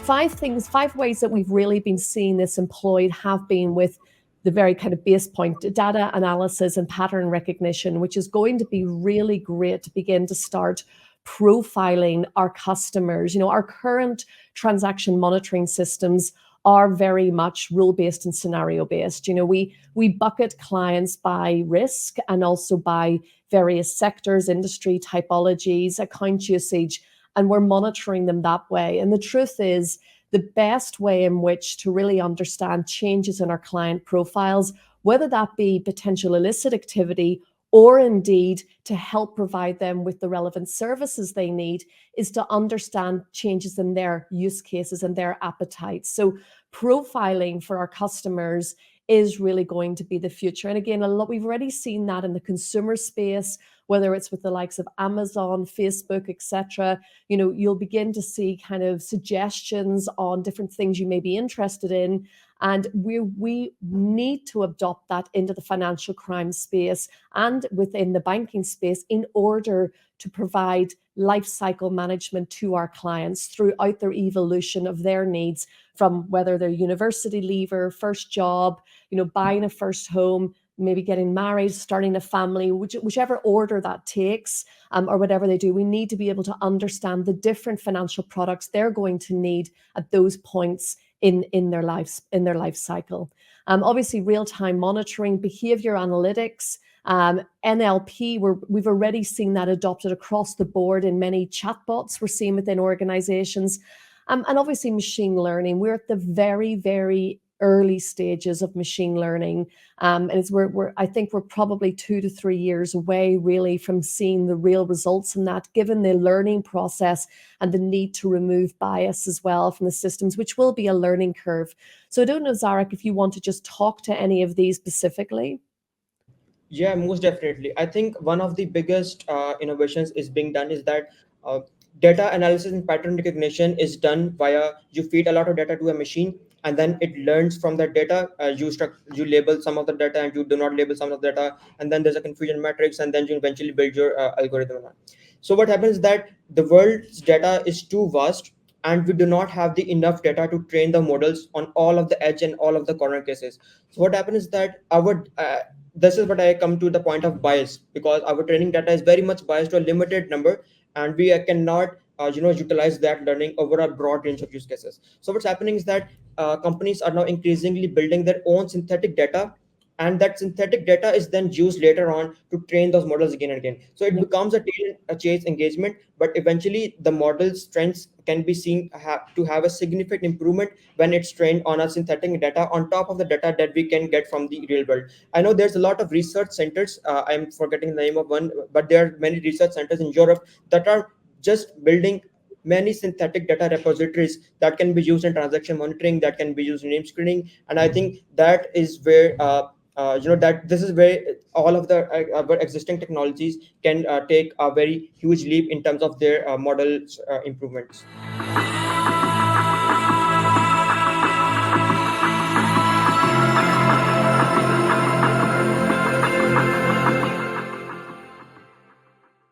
five ways that we've really been seeing this employed have been with the very kind of base point data analysis and pattern recognition, which is going to be really great to begin to start profiling our customers. Our current transaction monitoring systems are very much rule-based and scenario-based. We bucket clients by risk and also by various sectors, industry typologies, account usage, and we're monitoring them that way. And the truth is, the best way in which to really understand changes in our client profiles, whether that be potential illicit activity or indeed to help provide them with the relevant services they need, is to understand changes in their use cases and their appetites. So profiling for our customers is really going to be the future. And again, we've already seen that in the consumer space, whether it's with the likes of Amazon, Facebook, etc. You'll begin to see kind of suggestions on different things you may be interested in. And we need to adopt that into the financial crime space and within the banking space in order to provide life cycle management to our clients throughout their evolution of their needs, from whether they're university leaver, first job, buying a first home, maybe getting married, starting a family, whichever order that takes, or whatever they do. We need to be able to understand the different financial products they're going to need at those points in their life cycle. Obviously, real-time monitoring, behavior analytics, NLP, we've already seen that adopted across the board in many chatbots we're seeing within organizations. And obviously machine learning. We're at the very, very early stages of machine learning. And I think we're probably 2 to 3 years away really from seeing the real results in that, given the learning process and the need to remove bias as well from the systems, which will be a learning curve. So I don't know, Zarrak, if you want to just talk to any of these specifically. Yeah, most definitely. I think one of the biggest innovations is being done is that data analysis and pattern recognition is done via you feed a lot of data to a machine, and then it learns from that data. You label some of the data and you do not label some of the data, and then there's a confusion matrix, and then you eventually build your algorithm. So what happens is that the world's data is too vast, and we do not have the enough data to train the models on all of the edge and all of the corner cases. So what happens is that our this is what I come to the point of bias, because our training data is very much biased to a limited number, and we cannot utilize that learning over a broad range of use cases. So what's happening is that companies are now increasingly building their own synthetic data, and that synthetic data is then used later on to train those models again and again. So it becomes a chase engagement, but eventually the model's strengths can be seen to have a significant improvement when it's trained on a synthetic data on top of the data that we can get from the real world. I know there's a lot of research centers, I'm forgetting the name of one, but there are many research centers in Europe that are just building many synthetic data repositories that can be used in transaction monitoring, that can be used in name screening. And I think that is where that this is where all of the our existing technologies can take a very huge leap in terms of their model improvements.